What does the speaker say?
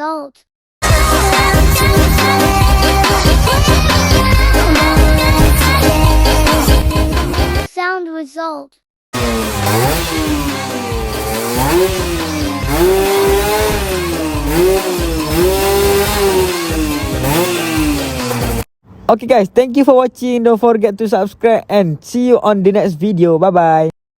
result. Sound result. Okay guys, thank you for watching. Don't forget to subscribe and see you on the next video. Bye bye.